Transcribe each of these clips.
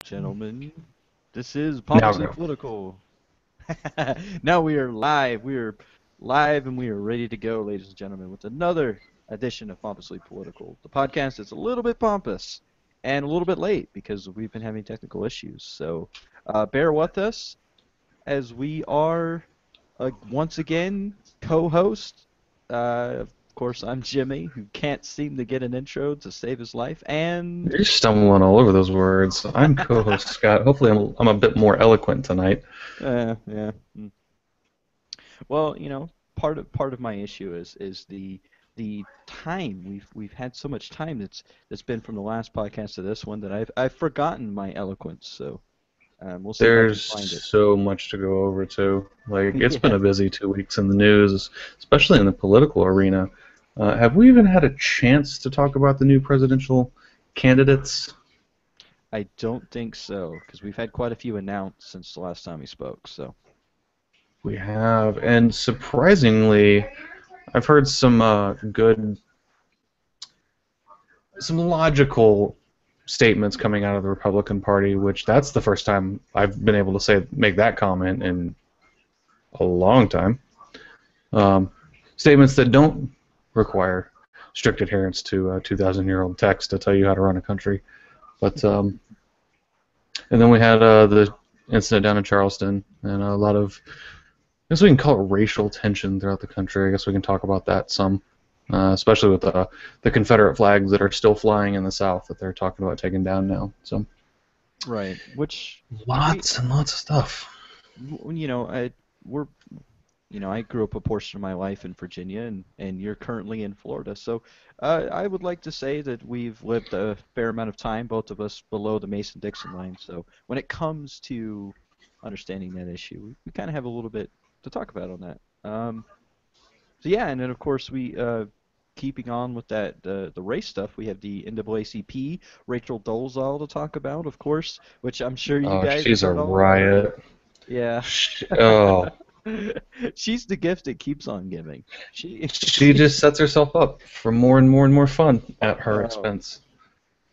gentlemen. This is Now Pompously go. Political. Now we are live. We are live and we are ready to go, ladies and gentlemen, with another edition of Pompously Political. The podcast is a little bit pompous and a little bit late because we've been having technical issues. So bear with us as we are once again co-host. Of course, I'm Jimmy, who can't seem to get an intro to save his life, and You're stumbling all over those words. I'm co-host Scott. Hopefully, I'm a bit more eloquent tonight. yeah. Well, part of my issue is the time we've had so much time that's been from the last podcast to this one that I've forgotten my eloquence. So we'll see if I can There's find it. so much to go over too. Like it's been Yeah, a busy 2 weeks in the news, especially in the political arena. Have we even had a chance to talk about the new presidential candidates? I don't think so because we've had quite a few announced since the last time we spoke. So We have, and surprisingly, I've heard some logical statements coming out of the Republican Party, which that's the first time I've been able to make that comment in a long time. Um, Statements that don't require strict adherence to 2,000-year-old text to tell you how to run a country. But and then we had the incident down in Charleston and a lot of, I guess we can call it racial tension throughout the country. I guess we can talk about that some, especially with the Confederate flags that are still flying in the South that they're talking about taking down now. So right, which we lots and lots of stuff. you know I we're I grew up a portion of my life in Virginia, and you're currently in Florida. So I would like to say that we've lived a fair amount of time, both of us below the Mason-Dixon line. So when it comes to understanding that issue, we kind of have a little bit to talk about on that. So yeah, and then of course keeping on with that the race stuff, we have the NAACP, Rachel Dolezal to talk about, of course, which I'm sure you Oh, guys have she's a heard all about. riot. Yeah. Oh, She's the gift that keeps on giving. She, she just sets herself up for more and more and more fun at her oh. expense.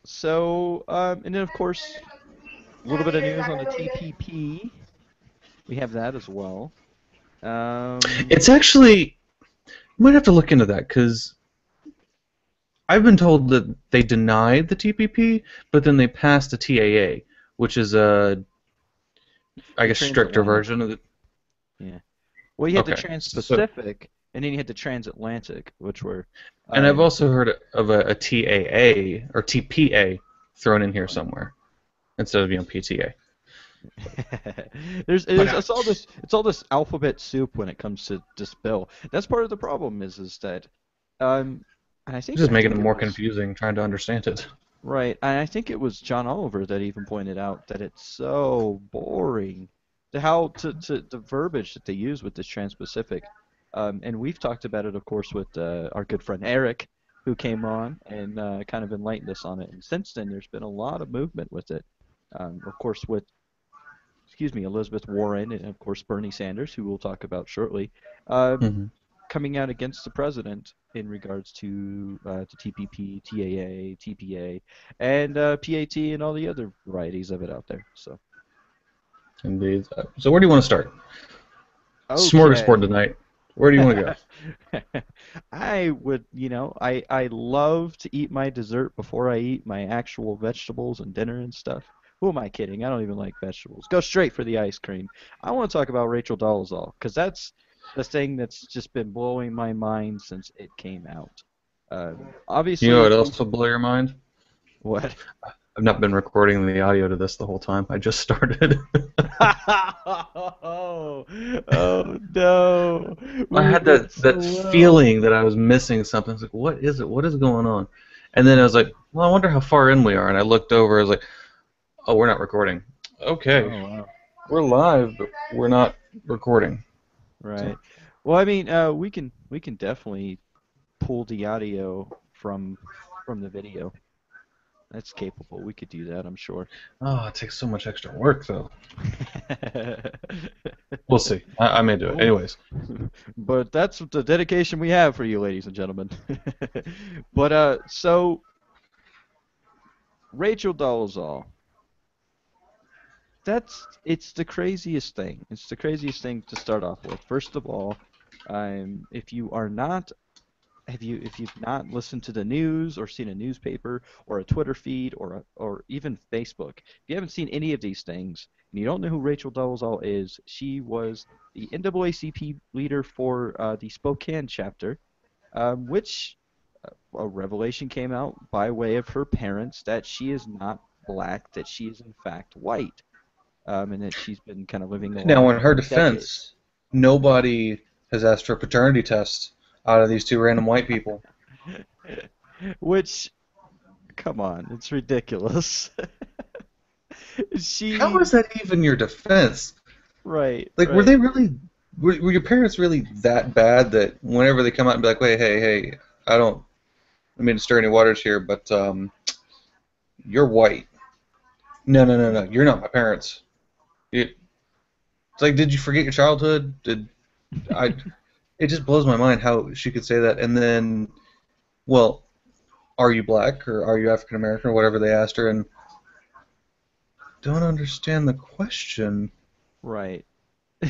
So, and then of course, a little bit of news on the TPP. We have that as well. Um, It's actually, you might have to look into that because I've been told that they denied the TPP, but then they passed a TAA, which is I the guess, stricter transatlantic. version of the. Yeah. Well, you had the Okay, so Trans-Pacific, and then you had the Transatlantic, which were, and I've uh, also heard of a TAA or TPA thrown in here somewhere instead of PTA. But it's all this alphabet soup when it comes to this bill. That's part of the problem is that, um, and just I making it think it more was. confusing trying to understand it. Right, and I think it was John Oliver that even pointed out that it's so boring, to the verbiage that they use with this Trans-Pacific, and we've talked about it, of course, with our good friend Eric, who came on and kind of enlightened us on it. And since then, there's been a lot of movement with it. Of course, with Elizabeth Warren and of course Bernie Sanders, who we'll talk about shortly. Um, Hmm. Coming out against the president in regards to TPP, TAA, TPA, and PAT, and all the other varieties of it out there. So, Indeed. So where do you want to start? Smorgasbord okay. tonight. Where do you want to go? I would, I love to eat my dessert before I eat my actual vegetables and dinner and stuff. Who am I kidding? I don't even like vegetables. Go straight for the ice cream. I want to talk about Rachel Dolezal because that's the thing that's just been blowing my mind since it came out. You know Obviously, what it's else will blow your mind? what? I've not been recording the audio to this the whole time. I just started. Oh, oh no, I we were had doing that so well. feeling that I was missing something. I was like, what is it? What is going on? And then I was like, well, I wonder how far in we are. And I looked over. I was like, oh, we're not recording. Okay, Oh wow. we're live, but we're not recording. So Right. Well, I mean, we can definitely pull the audio from the video. That's capable. We could do that, I'm sure. oh, it takes so much extra work, though. We'll see. I may do it. Oh, Anyways, but that's the dedication we have for you, ladies and gentlemen. But so Rachel Dolezal, it's the craziest thing. It's the craziest thing to start off with. First of all, if you are not if you've not listened to the news or seen a newspaper or a Twitter feed or even Facebook, if you haven't seen any of these things and you don't know who Rachel Dolezal is, she was the NAACP leader for the Spokane chapter, which a revelation came out by way of her parents that she is not black, that she is in fact white, and that she's been kind of living the lie Now, in her for decades. defense, nobody has asked for a paternity test out of these two random white people. Which, come on, it's ridiculous. How She, is that even your defense? right, Like, were right. they really, were your parents really that bad that whenever they come out and be like, wait, hey, I don't, I mean to stir any waters here, but you're white. No, you're not my parents. It's like, did you forget your childhood? Did I? It just blows my mind how she could say that. And then, well, are you black or are you African American or whatever they asked her, and don't understand the question. Right.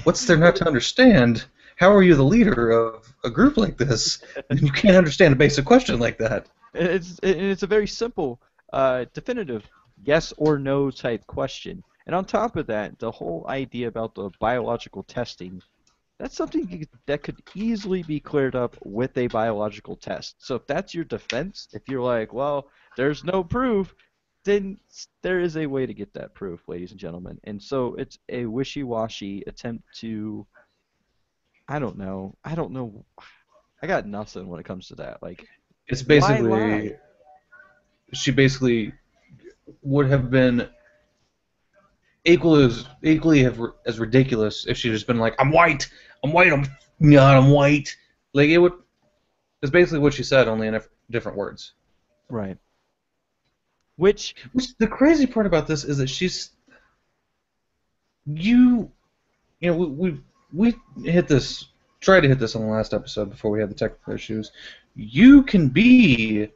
What's there not to understand? How are you the leader of a group like this? And you can't understand a basic question like that. It's a very simple, definitive yes or no type question. And on top of that, the whole idea about the biological testing, that's something that could easily be cleared up with a biological test. So if that's your defense, if you're like, well, there's no proof, then there is a way to get that proof, ladies and gentlemen. And so it's a wishy-washy attempt to, I don't know, I don't know, I got nothing when it comes to that. Like, It's why lie? basically, she basically would have been equally as ridiculous if she'd just been like, I'm white. Like it would. It's basically what she said, only in different words. Right. Which, Which the crazy part about this is that you you know we hit this tried to hit this on the last episode before we had the technical issues. You can be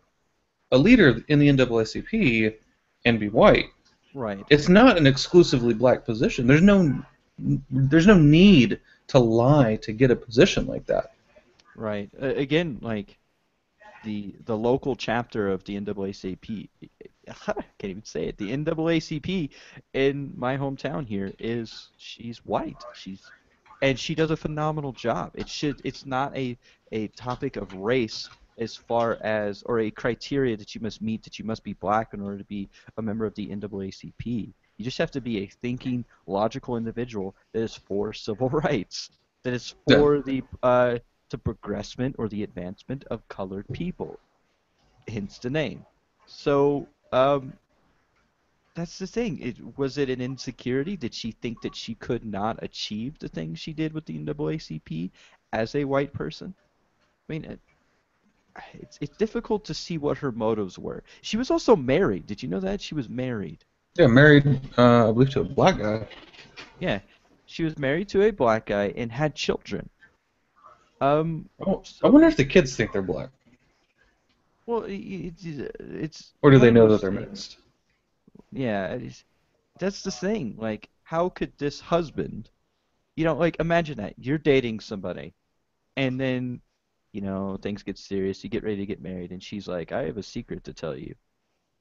a leader in the NAACP and be white. right, It's not an exclusively black position. There's no need to lie to get a position like that. right. Again, like, the local chapter of the NAACP, I can't even say it. The NAACP in my hometown here she's white. And she does a phenomenal job. It's not a topic of race as far as or a criteria that you must meet that you must be black in order to be a member of the NAACP. You just have to be a thinking, logical individual that is for civil rights, that is Yeah. for the progressment or the advancement of colored people, hence the name. So, that's the thing. Was it an insecurity? Did she think that she could not achieve the things she did with the NAACP as a white person? I mean, it's difficult to see what her motives were. She was also married. Did you know that? She was married. Yeah, married, I believe, to a black guy. Yeah, she was married to a black guy and had children. Oh, I So, wonder if the kids think they're black, well, it's or do one they of know those that they're things. mixed? Yeah, that's the thing. Like, how could this husband, like imagine that you're dating somebody, and then, things get serious, you get ready to get married, and she's like, I have a secret to tell you.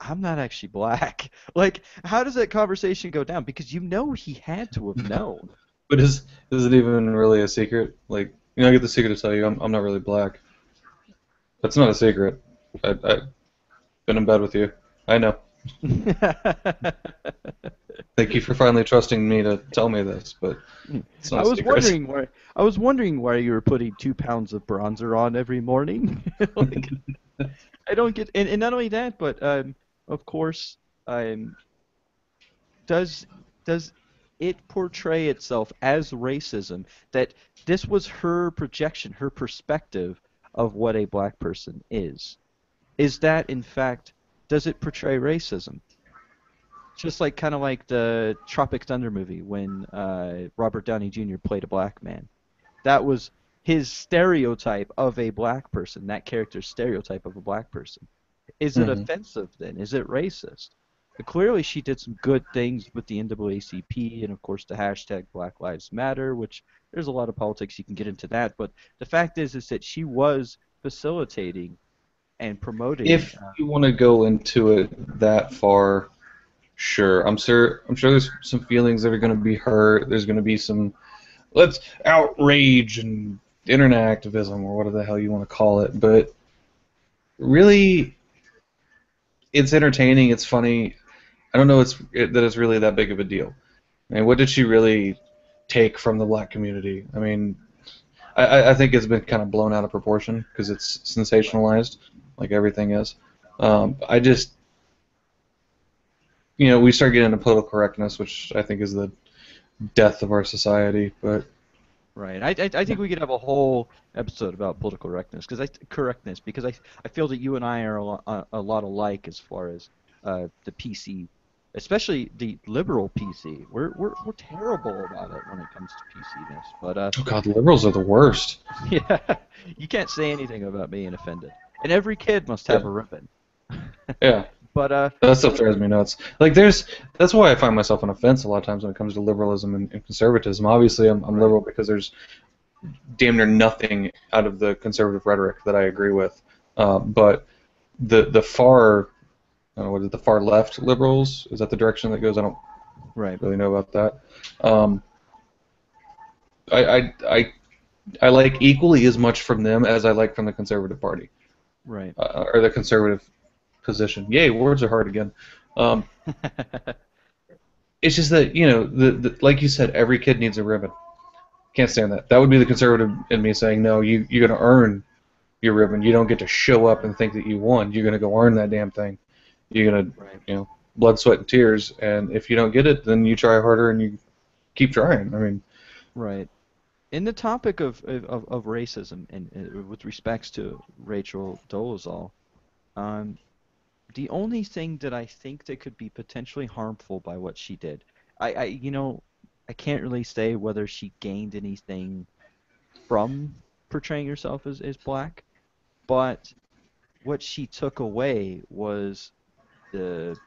I'm not actually black. Like, how does that conversation go down? Because he had to have known. But is it even really a secret? Like, I get the secret to tell you I'm not really black. That's not a secret. I've been in bed with you. I know. Thank you for finally trusting me to tell me this, but it's not I a was secret. wondering why you were putting 2 pounds of bronzer on every morning. Like, I don't get, and not only that, but of course, um, does does it portray itself as racism that this was her projection, her perspective of what a black person is? Is that in fact, does it portray racism? Just like kind of like the Tropic Thunder movie when Robert Downey Jr. played a black man. That was his stereotype of a black person, that character's stereotype of a black person. Is it Hmm. offensive then? Is it racist? clearly she did some good things with the NAACP and of course the hashtag Black Lives Matter, which there's a lot of politics you can get into that, but the fact is that she was facilitating and promoting. If you want to go into it that far, sure. I'm sure there's some feelings that are going to be hurt. There's going to be some let's outrage and internet activism or whatever the hell you want to call it. But really, it's entertaining. It's funny. I don't know that it's really that big of a deal. I mean, what did she really take from the black community? I mean, I think it's been kind of blown out of proportion because it's sensationalized, like everything is. I just, we start getting into political correctness, which I think is the death of our society. But Right. I think we could have a whole episode about political correctness because I feel that you and I are a lot alike as far as the PC, especially the liberal PC. We're terrible about it when it comes to PC-ness. But oh god, liberals are the worst. yeah, you can't say anything about being offended. And every kid must have a ribbon. Yeah. But That stuff drives me nuts. Like that's why I find myself on a fence a lot of times when it comes to liberalism and conservatism. Obviously, I'm liberal because there's damn near nothing out of the conservative rhetoric that I agree with. But the far, I don't know, what is it, the far left liberals? Is that the direction that goes? I don't right. really know about that. I like equally as much from them as I like from the Conservative Party. Right. Or the conservative position. Yay, words are hard again. It's just that like you said, every kid needs a ribbon. Can't stand that. That would be the conservative in me saying, no, you're gonna earn your ribbon. You don't get to show up and think that you won. You're gonna go earn that damn thing. You're gonna, blood, sweat, and tears. And if you don't get it, then you try harder and you keep trying. I mean, right. In the topic of racism and with respects to Rachel Dolezal, the only thing that I think that could be potentially harmful by what she did, I can't really say whether she gained anything from portraying herself as black, but what she took away was the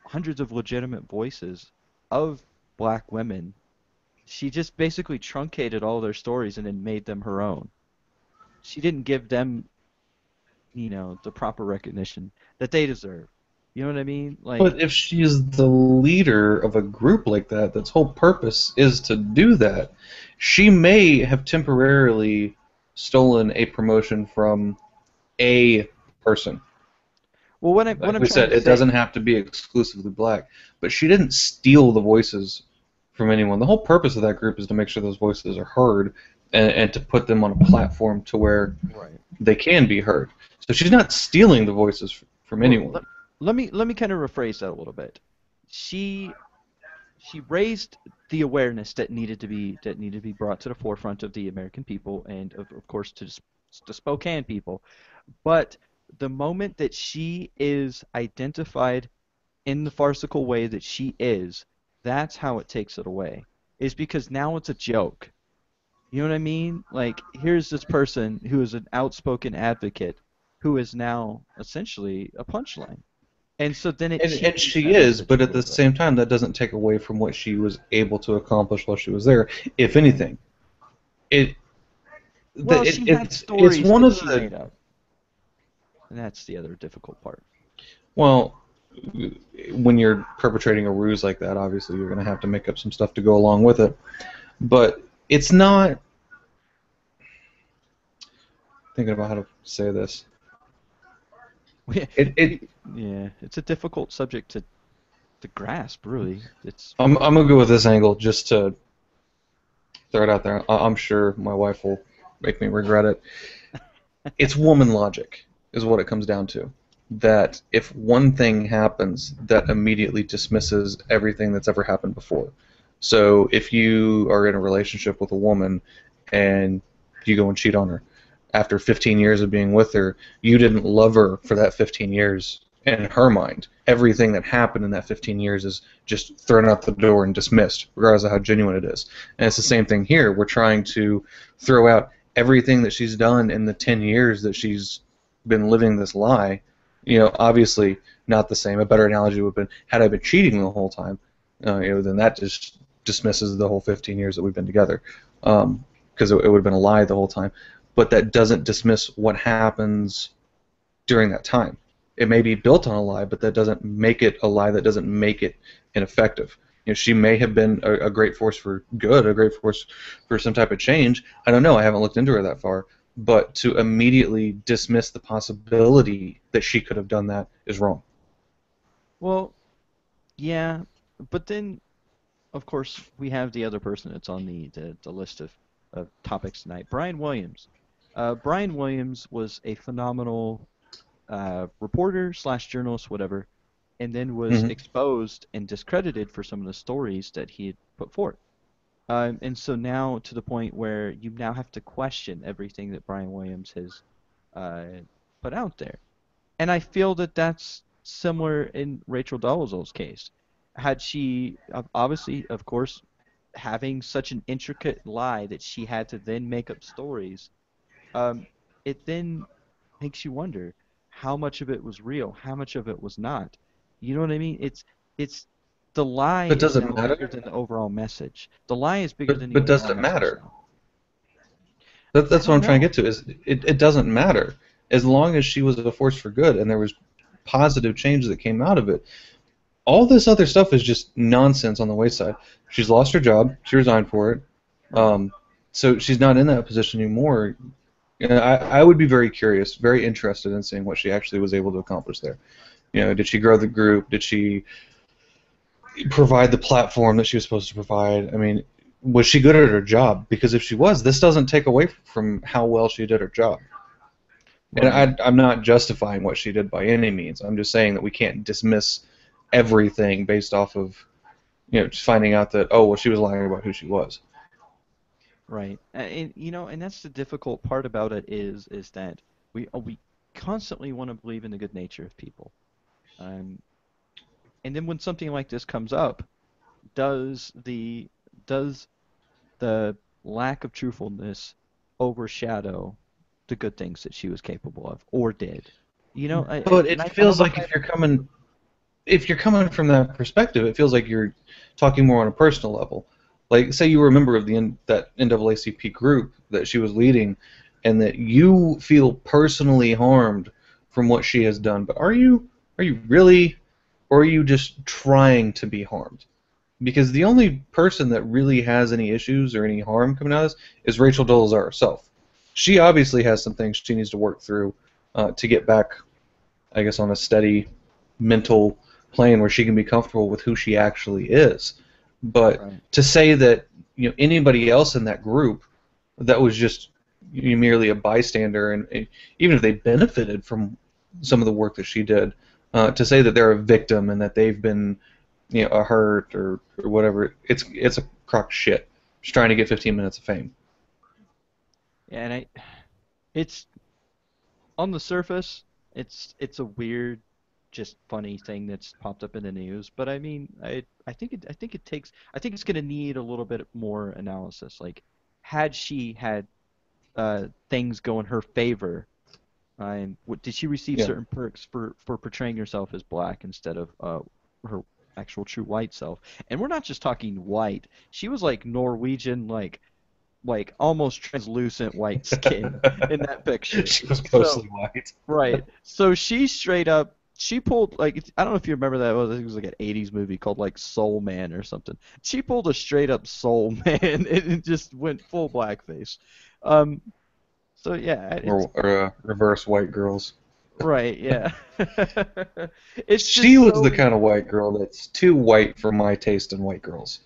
hundreds of legitimate voices of black women. She just basically truncated all their stories and then made them her own. She didn't give them, the proper recognition that they deserve. You know what I mean? But if she's the leader of a group like that, that's whole purpose is to do that, she may have temporarily stolen a promotion from a person. Well, what I'm we said, it doesn't have to be exclusively black, but she didn't steal the voices from anyone. The whole purpose of that group is to make sure those voices are heard and to put them on a platform to where they can be heard. So she's not stealing the voices from anyone. Let me kind of rephrase that a little bit. She raised the awareness that needed to be brought to the forefront of the American people and of course to Spokane people. But the moment that she is identified in the farcical way that she is, that's how it takes it away. Is because now it's a joke. You know what I mean? Like, here's this person who is an outspoken advocate who is now essentially a punchline. And so then and she is, but at the same time, that doesn't take away from what she was able to accomplish while she was there. If anything, she had stories it's one that of she the. made up. And that's the other difficult part. Well, when you're perpetrating a ruse like that, obviously you're going to have to make up some stuff to go along with it. But it's not. Thinking about how to say this. Yeah, it's a difficult subject to grasp, really. I'm gonna go with this angle just to throw it out there. I'm sure my wife will make me regret it. It's woman logic, is what it comes down to. That if one thing happens, that immediately dismisses everything that's ever happened before. So if you are in a relationship with a woman and you go and cheat on her, after 15 years of being with her, you didn't love her for that 15 years. In her mind, everything that happened in that 15 years is just thrown out the door and dismissed, regardless of how genuine it is. And it's the same thing here. We're trying to throw out everything that she's done in the 10 years that she's been living this lie Obviously not the same. A better analogy would have been, had I been cheating the whole time, then that just dismisses the whole 15 years that we've been together, because it would have been a lie the whole time. But that doesn't dismiss what happens during that time. It may be built on a lie, but that doesn't make it a lie. That doesn't make it ineffective. She may have been a great force for good, a great force for some type of change. I don't know. I haven't looked into her that far. But to immediately dismiss the possibility that she could have done that is wrong. Well, yeah, but then, of course, we have the other person that's on the list of topics tonight, Brian Williams. Brian Williams was a phenomenal reporter slash journalist, whatever, and then was Mm-hmm. exposed and discredited for some of the stories that he had put forth. And so now to the point where you now have to question everything that Brian Williams has uh, put out there. And I feel that that's similar in Rachel Dolezal's case. Had she, obviously, of course, having such an intricate lie that she had to then make up stories, um, it then makes you wonder how much of it was real, how much of it was not. You know what I mean? It's the lie But is does it now bigger matter? than the overall message. The lie is bigger than the But does overall it message matter? now. I That's what don't I'm trying to know. get to. Is it doesn't matter as long as she was a force for good and there was positive change that came out of it. All this other stuff is just nonsense on the wayside. She's lost her job. She resigned for it. Right. Um, so she's not in that position anymore. I would be very curious, very interested in seeing what she actually was able to accomplish there. Did she grow the group? Did she provide the platform that she was supposed to provide? I mean, was she good at her job? Because if she was, this doesn't take away from how well she did her job. And Right. I'm not justifying what she did by any means. I'm just saying that we can't dismiss everything based off of just finding out that, oh, well, she was lying about who she was. Right. And and that's the difficult part about it is that we constantly want to believe in the good nature of people. Um, and then when something like this comes up, does the does the lack of truthfulness overshadow the good things that she was capable of or did? But And it I don't feels know if like if you're coming from that perspective, it feels like you're talking more on a personal level. Like, say you were a member of that NAACP group that she was leading, and that you feel personally harmed from what she has done. But are you really, or are you just trying to be harmed? Because the only person that really has any issues or any harm coming out of this is Rachel Dolezal herself. She obviously has some things she needs to work through to get back, I guess, on a steady mental plane where she can be comfortable with who she actually is. But right. to say that anybody else in that group that was just merely a bystander, and even if they benefited from some of the work that she did, to say that they're a victim and that they've been a hurt or whatever, it's a crock of shit. Just trying to get 15 minutes of fame. Yeah, and it's on the surface, it's a weird, just funny thing that's popped up in the news. But I mean, I think it's gonna need a little bit more analysis. Like, had she had things go in her favor, did she receive Yeah. certain perks for portraying herself as black instead of her actual true white self? And we're not just talking white. She was like Norwegian, like almost translucent white skin in that picture. She was So mostly white. right. So she straight up she pulled like I don't know if you remember that I think it was like an 80s movie called like Soul Man or something. She pulled a straight up Soul Man and it just went full blackface. Um so yeah, it's Or reverse white girls. right, yeah. It's She just was the so kind of white girl that's too white for my taste in white girls,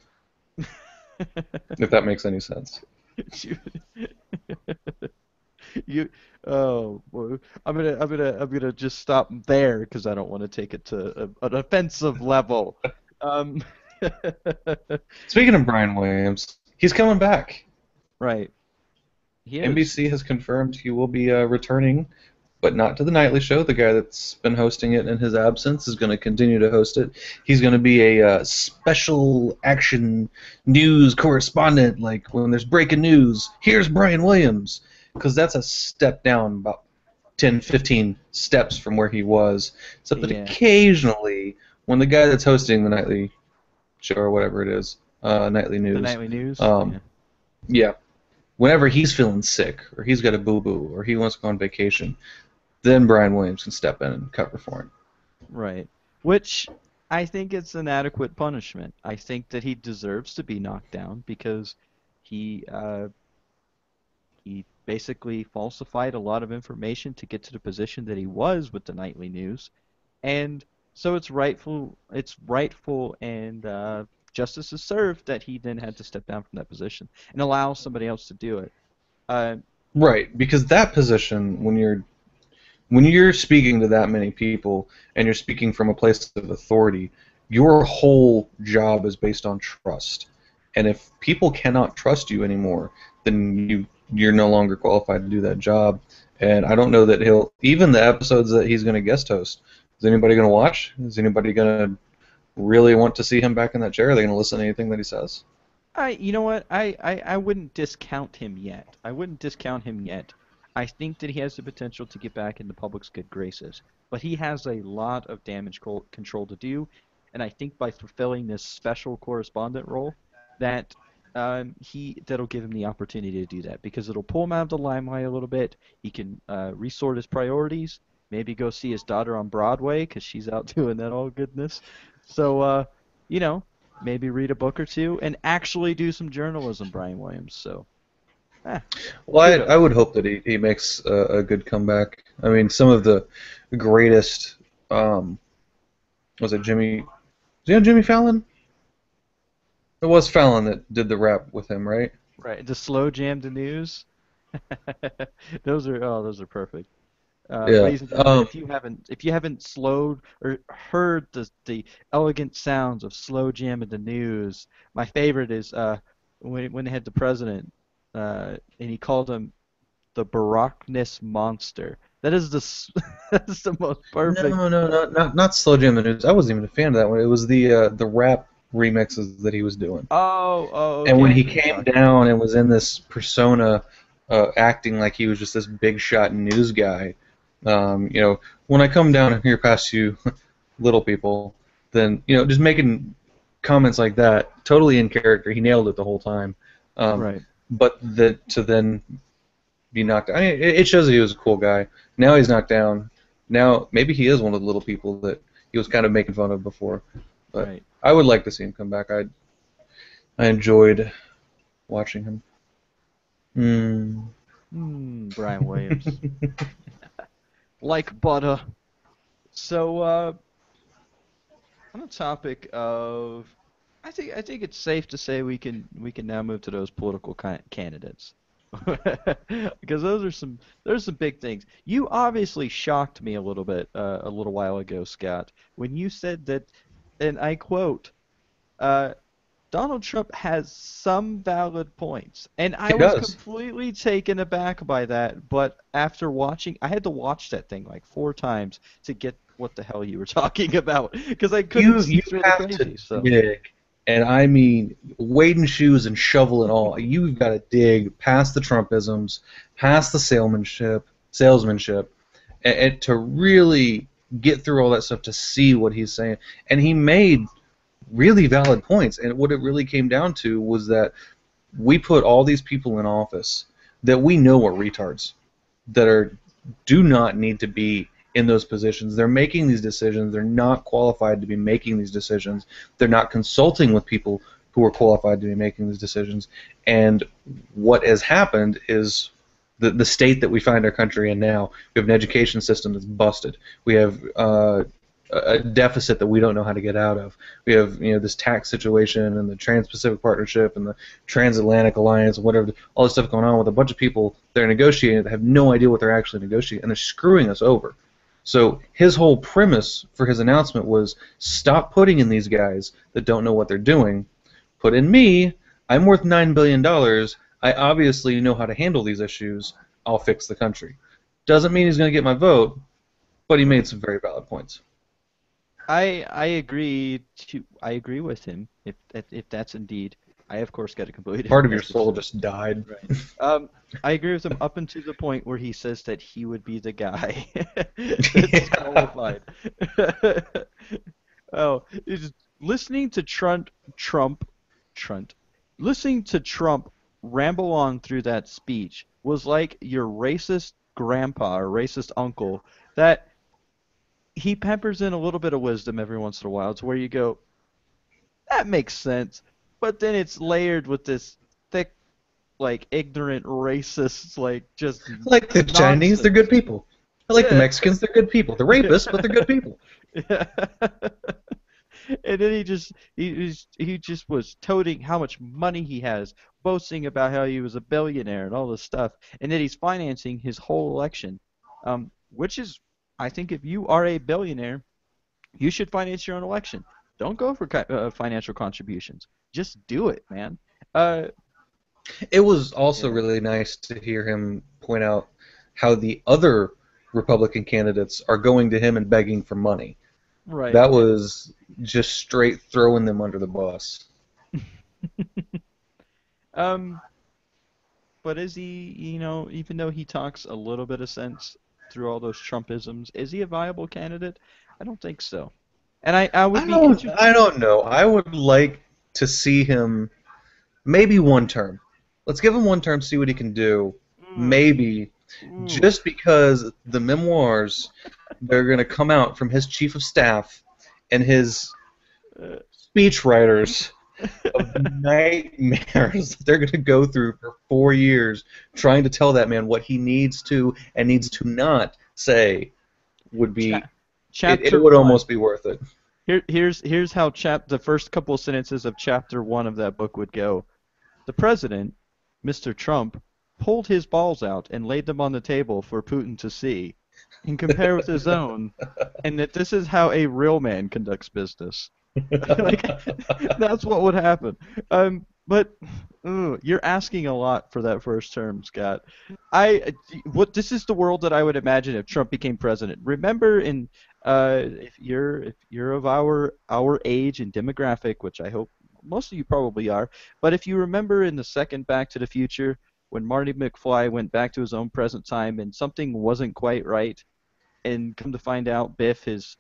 if that makes any sense. she- you oh boy. I'm gonna just stop there because I don't want to take it to an offensive level. Um Speaking of Brian Williams, he's coming back. right. He is. NBC has confirmed he will be returning, but not to the nightly show. The guy that's been hosting it in his absence is going to continue to host it. He's going to be a special action news correspondent, like when there's breaking news. Here's Brian Williams, because that's a step down about 10, 15 steps from where he was. Except that Yeah. occasionally, when the guy that's hosting the nightly show or whatever it is, nightly The news, nightly news. um, Yeah. yeah, whenever he's feeling sick or he's got a boo-boo or he wants to go on vacation, then Brian Williams can step in and cover for him. Right. Which I think it's an adequate punishment. I think that he deserves to be knocked down because he he basically falsified a lot of information to get to the position that he was with the nightly news, and so it's rightful and justice is served that he then had to step down from that position and allow somebody else to do it. Uh, Right, because that position, when you're speaking to that many people and you're speaking from a place of authority, your whole job is based on trust. And if people cannot trust you anymore, then you're no longer qualified to do that job. And I don't know that he'll even the episodes that he's going to guest host. Is anybody going to watch? Is anybody going to really want to see him back in that chair? Are they going to listen to anything that he says? you know what? I wouldn't discount him yet. I wouldn't discount him yet. I think that he has the potential to get back in the public's good graces, but he has a lot of damage control to do, and I think by fulfilling this special correspondent role, that he that'll give him the opportunity to do that because it'll pull him out of the limelight a little bit. He can resort his priorities, maybe go see his daughter on Broadway because she's out doing that all goodness. So you know, maybe read a book or two and actually do some journalism, Brian Williams. So, eh, Well, kudos. I would hope that he makes a good comeback. I mean, some of the greatest, was it Jimmy? Was he on Jimmy Fallon? It was Fallon that did the rap with him, right? Right, the slow jam to news. Those are perfect. Yeah. Ladies and gentlemen, if you haven't slowed or heard the elegant sounds of slow jam in the news, my favorite is when they had the president and he called him the Barockness monster. That is that's the most perfect. No, no, not Slow Jam the News. I wasn't even a fan of that one. It was the rap remixes that he was doing. Oh, And okay, when I he know what you're came talking about. down and was in this persona, acting like he was just this big shot news guy, when I come down here past you, little people, then just making comments like that, totally in character. He nailed it the whole time. Um, Right. but to then be knocked down, I mean, it shows that he was a cool guy. Now he's knocked down. Now maybe he is one of the little people that he was kind of making fun of before. But Right. I would like to see him come back. I enjoyed watching him. Mm. Brian Williams. Like butter. So, on the topic of, I think it's safe to say we can now move to those political candidates, because there's some big things. You obviously shocked me a little bit a little while ago, Scott, when you said that, and I quote, uh, Donald Trump has some valid points, and He I was does. completely taken aback by that. But after watching, I had to watch that thing like 4 times to get what the hell you were talking about, because I couldn't You see you through the have to crazy. So, dig, and I mean wading shoes and shovel and all. You've got to dig past the Trumpisms, past the salesmanship, and to really get through all that stuff to see what he's saying. And he made really valid points. And what it really came down to was that we put all these people in office that we know are retards, that do not need to be in those positions. They're making these decisions. They're not qualified to be making these decisions. They're not consulting with people who are qualified to be making these decisions. And what has happened is the state that we find our country in now. We have an education system that's busted. We have a deficit that we don't know how to get out of. We have this tax situation and the Trans-Pacific Partnership and the Transatlantic Alliance and whatever, all this stuff going on with a bunch of people that are negotiating that have no idea what they're actually negotiating, and they're screwing us over. So his whole premise for his announcement was stop putting in these guys that don't know what they're doing. Put in me. I'm worth $9 billion. I obviously know how to handle these issues. I'll fix the country. Doesn't mean he's going to get my vote, but he made some very valid points. I agree with him if that's indeed I of course got a completely Part different of your message. soul just died. Right. I agree with him up until the point where he says that he would be the guy that's Yeah. disqualified. Oh, it's listening to Trump, listening to Trump ramble on through that speech was like your racist grandpa or racist uncle that he peppers in a little bit of wisdom every once in a while to where you go, that makes sense, but then it's layered with this thick, like ignorant, racist, like just I like the Chinese, they're good nonsense. people. I like the Yeah. Mexicans, they're good people. They're rapists, but they're good people. Yeah. And then he just was toting how much money he has, boasting about how he was a billionaire and all this stuff, and that he's financing his whole election. Which is, I think, if you are a billionaire, you should finance your own election. Don't go for financial contributions. Just do it, man. Uh, It was also yeah, really nice to hear him point out how the other Republican candidates are going to him and begging for money. right. That was just straight throwing them under the bus. Um, but is he, even though he talks a little bit of sense through all those Trumpisms, is he a viable candidate? I don't think so. And I would be interested. I don't know. I would like to see him maybe one term. Let's give him one term, see what he can do. Mm, Maybe ooh, just because the memoirs that are going to come out from his chief of staff and his uh, speechwriters of nightmares that they're going to go through for 4 years trying to tell that man what he needs to and needs to not say would cha- be it chapter would one. almost be worth it. Here's how the first couple of sentences of chapter one of that book would go. The president, Mr. Trump, pulled his balls out and laid them on the table for Putin to see and compare with his own, and that this is how a real man conducts business. Like that's what would happen. But you're asking a lot for that first term, Scott. What this is the world that I would imagine if Trump became president. Remember, if you're of our age and demographic, which I hope most of you probably are, but if you remember in the second Back to the Future when Marty McFly went back to his own present time and something wasn't quite right, and come to find out Biff, his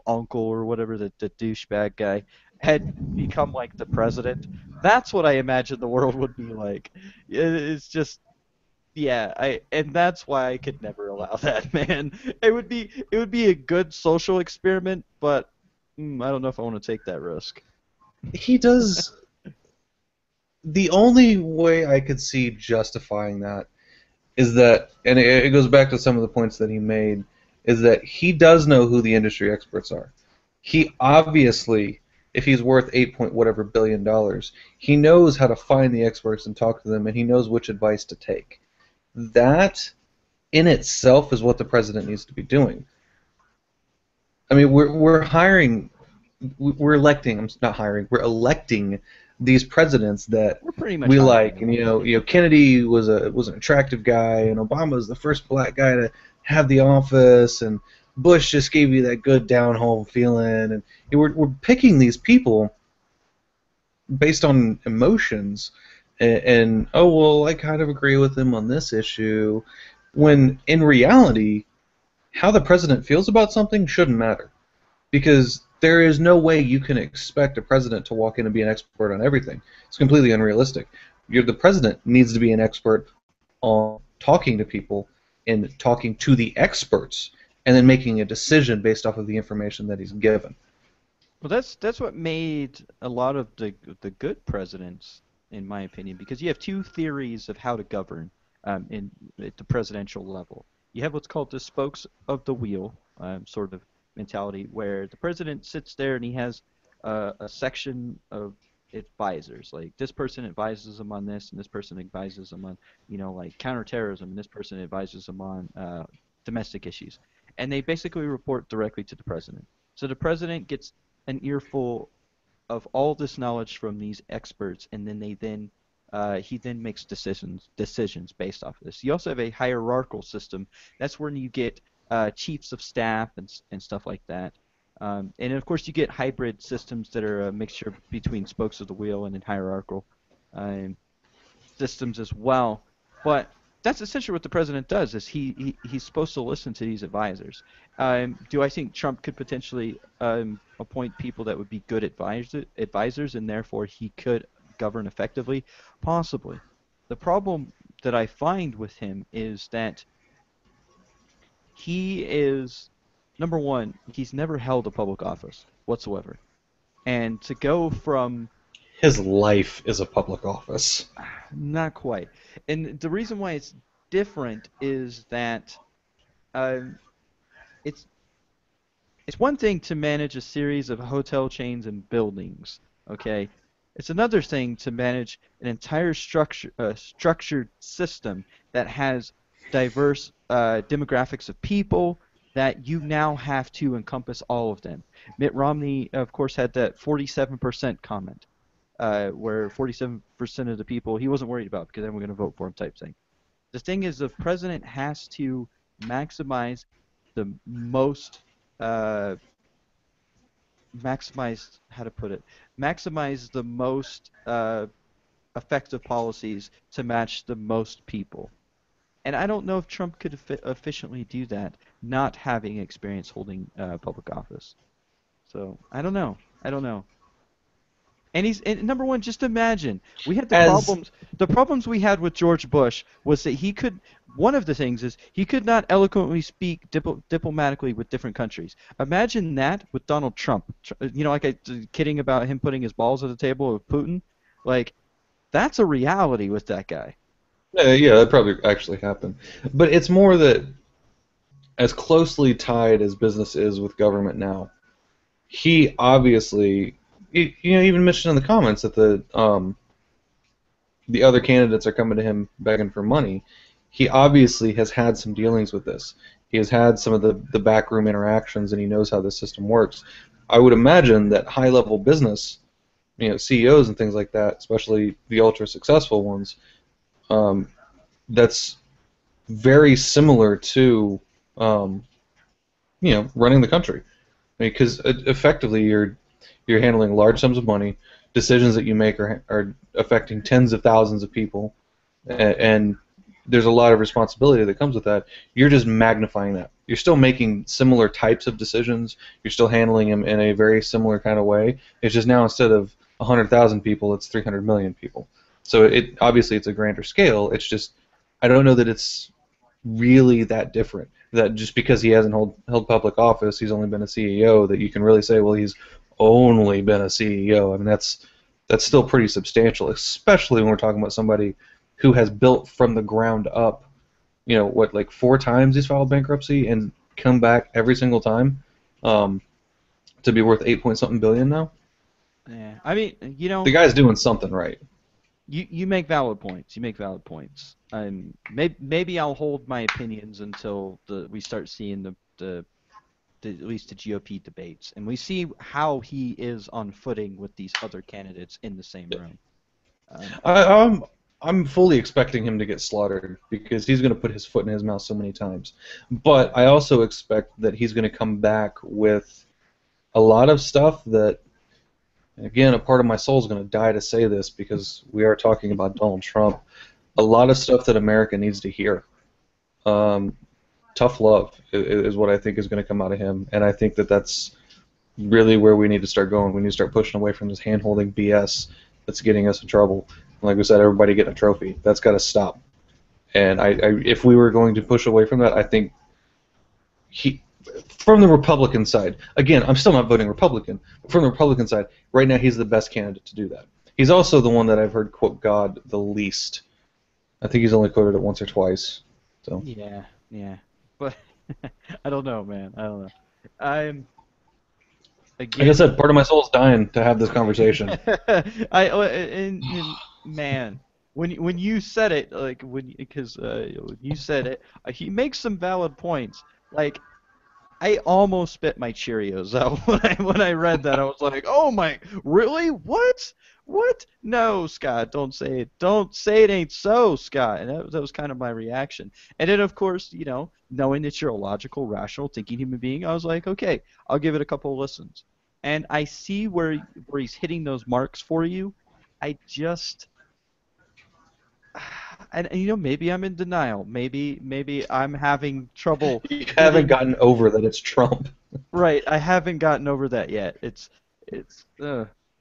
uncle or whatever, the douchebag guy, had become like the president. That's what I imagine the world would be like. It's just yeah, and that's why I could never allow that, man. It would be a good social experiment, but I don't know if I want to take that risk. He does. The only way I could see justifying that is that, and it goes back to some of the points that he made, is that he does know who the industry experts are. He obviously, if he's worth 8 point whatever billion dollars, he knows how to find the experts and talk to them, and he knows which advice to take. That in itself is what the president needs to be doing. I mean, we're hiring, we're electing. I'm not hiring. We're electing these presidents that We're pretty much we hiring like, and them. Kennedy was an attractive guy, and Obama was the first black guy to have the office, and Bush just gave you that good down home feeling, and we're picking these people based on emotions, and oh well, I kind of agree with him on this issue, when in reality, how the president feels about something shouldn't matter because there is no way you can expect a president to walk in and be an expert on everything. It's completely unrealistic. The president needs to be an expert on talking to people and talking to the experts and then making a decision based off of the information that he's given. Well, that's what made a lot of the good presidents, in my opinion, because you have two theories of how to govern in at the presidential level. You have what's called the spokes of the wheel sort of mentality, where the president sits there and he has a section of advisors. Like this person advises him on this, and this person advises him on, like counterterrorism, and this person advises him on domestic issues, and they basically report directly to the president. So the president gets an earful of all this knowledge from these experts, and then he then makes decisions based off of this. You also have a hierarchical system. That's when you get chiefs of staff and stuff like that. And of course, you get hybrid systems that are a mixture between spokes of the wheel and in hierarchical um, systems as well. But that's essentially what the president does. Is he's supposed to listen to these advisors. Do I think Trump could potentially appoint people that would be good advisors, and therefore he could govern effectively? Possibly. The problem that I find with him is that he is number one. He's never held a public office whatsoever, and to go from His life is a public office. not quite. And the reason why it's different is that um, it's it's one thing to manage a series of hotel chains and buildings, okay? It's another thing to manage an entire structured system that has diverse demographics of people that you now have to encompass all of them. Mitt Romney, of course, had that 47% comment, where 47% of the people he wasn't worried about because they were going to vote for him type thing. The thing is, the president has to maximize the most uh, maximize how to put it maximize the most effective policies to match the most people. And I don't know if Trump could efficiently do that, not having experience holding public office. So I don't know. I don't know. And number one, just imagine we had the As problems. The problems we had with George Bush was that he could. One of the things is he could not eloquently speak diplomatically with different countries. Imagine that with Donald Trump. Like I kidding about him putting his balls at the table with Putin. Like that's a reality with that guy. yeah, that probably actually happened. But it's more that as closely tied as business is with government now, he obviously, even mentioned in the comments that the other candidates are coming to him begging for money. He obviously has had some dealings with this. He has had some of the backroom interactions, and he knows how the system works. I would imagine that high-level business, CEOs and things like that, especially the ultra-successful ones, that's very similar to, running the country. Because effectively you're handling large sums of money. Decisions that you make are affecting tens of thousands of people, and there's a lot of responsibility that comes with that. You're just magnifying that. You're still making similar types of decisions. You're still handling them in a very similar kind of way. It's just now instead of 100,000 people, it's 300 million people. So obviously it's a grander scale. It's just I don't know that it's really that different. That just because he hasn't held public office, he's only been a CEO, that you can really say, well, he's only been a CEO. I mean, that's still pretty substantial, especially when we're talking about somebody who has built from the ground up. Like 4 times he's filed bankruptcy and come back every single time, to be worth 8 point something billion now. Yeah, I mean, The guy's doing something right. You make valid points. You make valid points. Maybe I'll hold my opinions until we start seeing at least the GOP debates, and we see how he is on footing with these other candidates in the same room. I'm fully expecting him to get slaughtered because he's going to put his foot in his mouth so many times. But I also expect that he's going to come back with a lot of stuff that, again, a part of my soul is going to die to say this because we are talking about Donald Trump. A lot of stuff that America needs to hear. Tough love is what I think is going to come out of him, and I think that that's really where we need to start going. We need to start pushing away from this hand-holding BS that's getting us in trouble. Like we said, everybody getting a trophy. That's got to stop. And if we were going to push away from that, I think from the Republican side, again, I'm still not voting Republican, but from the Republican side, right now he's the best candidate to do that. He's also the one that I've heard quote God the least. I think he's only quoted it once or twice. So. Yeah. But I don't know, man. I don't know. Like I said, part of my soul's dying to have this conversation. Man, when you said it, like when you said it, he makes some valid points. Like I almost spit my Cheerios out when I read that. I was like, oh my, really? What? What? No, Scott, don't say it. Don't say it ain't so, Scott. And that was kind of my reaction. And then, of course, knowing that you're a logical, rational, thinking human being, I was like, okay, I'll give it a couple of listens. And I see where he's hitting those marks for you. I just, and maybe I'm in denial. Maybe I'm having trouble You haven't getting gotten over that it's Trump. right. I haven't gotten over that yet. It's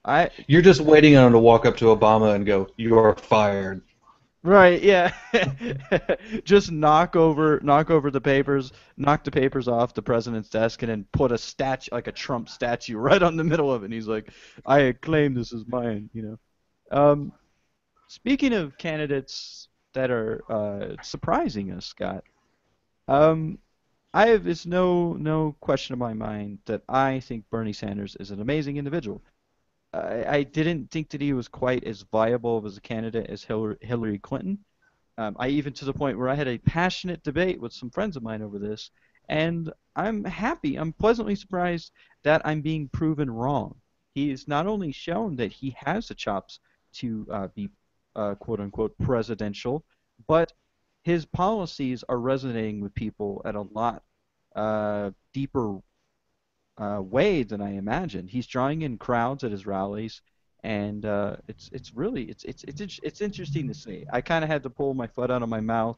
I You're just waiting on him to walk up to Obama and go, "You're fired." Right, yeah. Just knock over the papers, knock the papers off the president's desk, and then put a statue, like a Trump statue, right on the middle of it. And he's like, "I claim this is mine." Speaking of candidates that are surprising us, Scott, um, it's no question in my mind that I think Bernie Sanders is an amazing individual. I didn't think that he was quite as viable as a candidate as Hillary Clinton. I even to the point where I had a passionate debate with some friends of mine over this, and I'm happy. I'm pleasantly surprised that I'm being proven wrong. He's not only shown that he has the chops to be quote unquote presidential, but his policies are resonating with people at a lot deeper way than I imagined. He's drawing in crowds at his rallies, and it's really it's interesting to see. I kind of had to pull my foot out of my mouth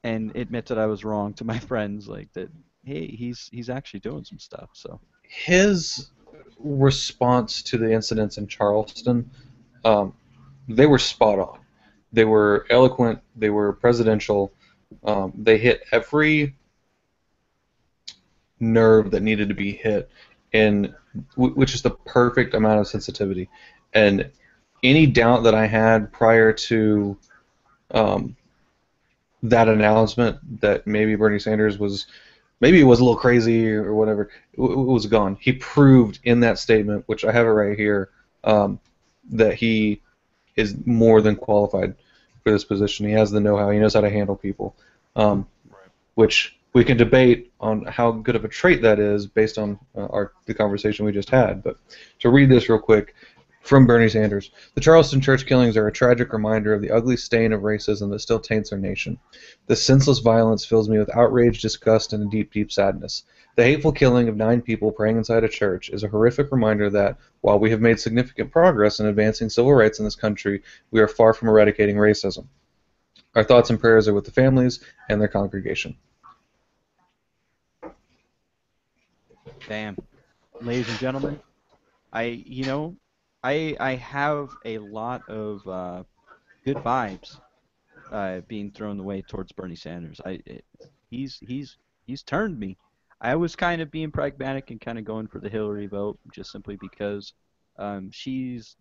and admit that I was wrong to my friends, like that. Hey, he's actually doing some stuff. So His response to the incidents in Charleston, um, they were spot on. They were eloquent. They were presidential. They hit every nerve that needed to be hit, and which is the perfect amount of sensitivity. And any doubt that I had prior to um, that announcement that maybe Bernie Sanders was maybe it was a little crazy or whatever, it was gone. He proved in that statement, which I have it right here, that he is more than qualified for this position. He has the know-how. He knows how to handle people, which we can debate on how good of a trait that is based on the conversation we just had. But to read this real quick from Bernie Sanders, the Charleston church killings are a tragic reminder of the ugly stain of racism that still taints our nation. This senseless violence fills me with outrage, disgust, and a deep, deep sadness. The hateful killing of 9 people praying inside a church is a horrific reminder that, while we have made significant progress in advancing civil rights in this country, we are far from eradicating racism. Our thoughts and prayers are with the families and their congregation. damn, ladies and gentlemen, I you know I have a lot of good vibes being thrown away towards Bernie Sanders. He's turned me. I was kind of being pragmatic and kind of going for the Hillary vote just simply because she's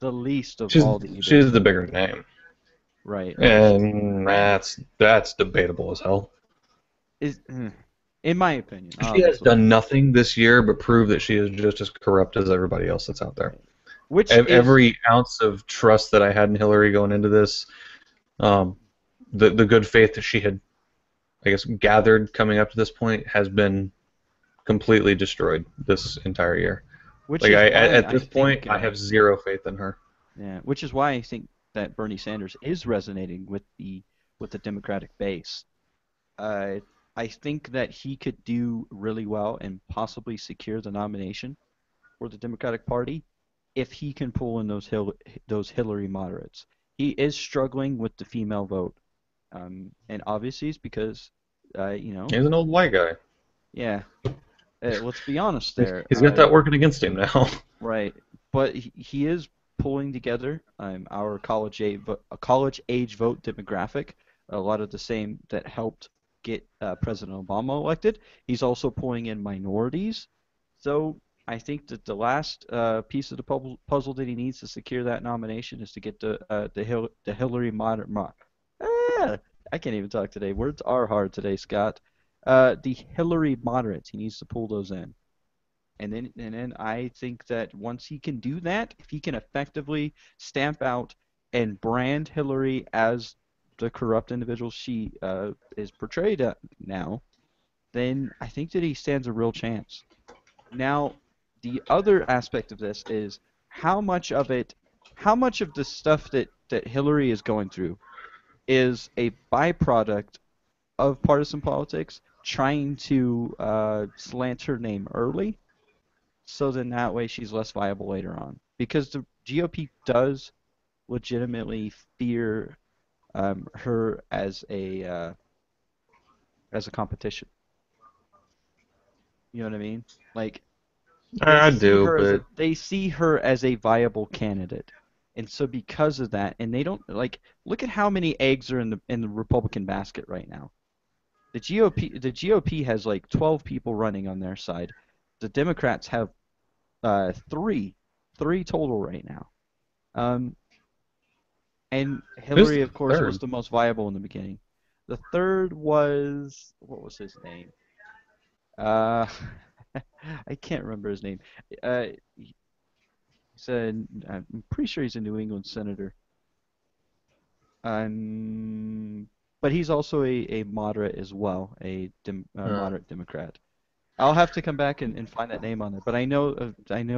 the least of She's all the she's evils. the bigger name, Right. and that's debatable as hell. Is in my opinion, She has obviously, done nothing this year but prove that she is just as corrupt as everybody else that's out there. which is Every ounce of trust that I had in Hillary going into this, um, the good faith that she had, I guess, gathered coming up to this point has been completely destroyed this entire year. which Like is why at I this point, think I have zero faith in her. yeah, which is why I think that Bernie Sanders is resonating with the Democratic base. Uh, I think that he could do really well and possibly secure the nomination for the Democratic Party if he can pull in those Hillary moderates. He is struggling with the female vote, and obviously it's because, He's an old white guy. yeah. Let's be honest there. He's got that working against him now. Right, but he is pulling together our college age vote demographic, a lot of the same that helped get President Obama elected. He's also pulling in minorities, so I think that the last piece of the puzzle that he needs to secure that nomination is to get the Hillary ah, I can't even talk today. Words are hard today, Scott. The Hillary moderates. He needs to pull those in. And then I think that once he can do that, if he can effectively stamp out and brand Hillary as the corrupt individual she is portrayed now, then I think that he stands a real chance. Now, the other aspect of this is how much of it how much of the stuff that Hillary is going through is a byproduct of partisan politics, trying to slant her name early, so then that way she's less viable later on. Because the GOP does legitimately fear her as a competition. You know what I mean? Like I do, but they see her as a viable candidate. And so because of that, and they don't like look at how many eggs are in the Republican basket right now. The GOP has like 12 people running on their side. The Democrats have three total right now. Um, and who's Hillary, the of course, was third? the most viable in the beginning. The third was what was his name? Uh, I can't remember his name. Uh, I'm pretty sure he's a New England senator. Um, but he's also a moderate as well, Uh, moderate Democrat. I'll have to come back and find that name on there. But I know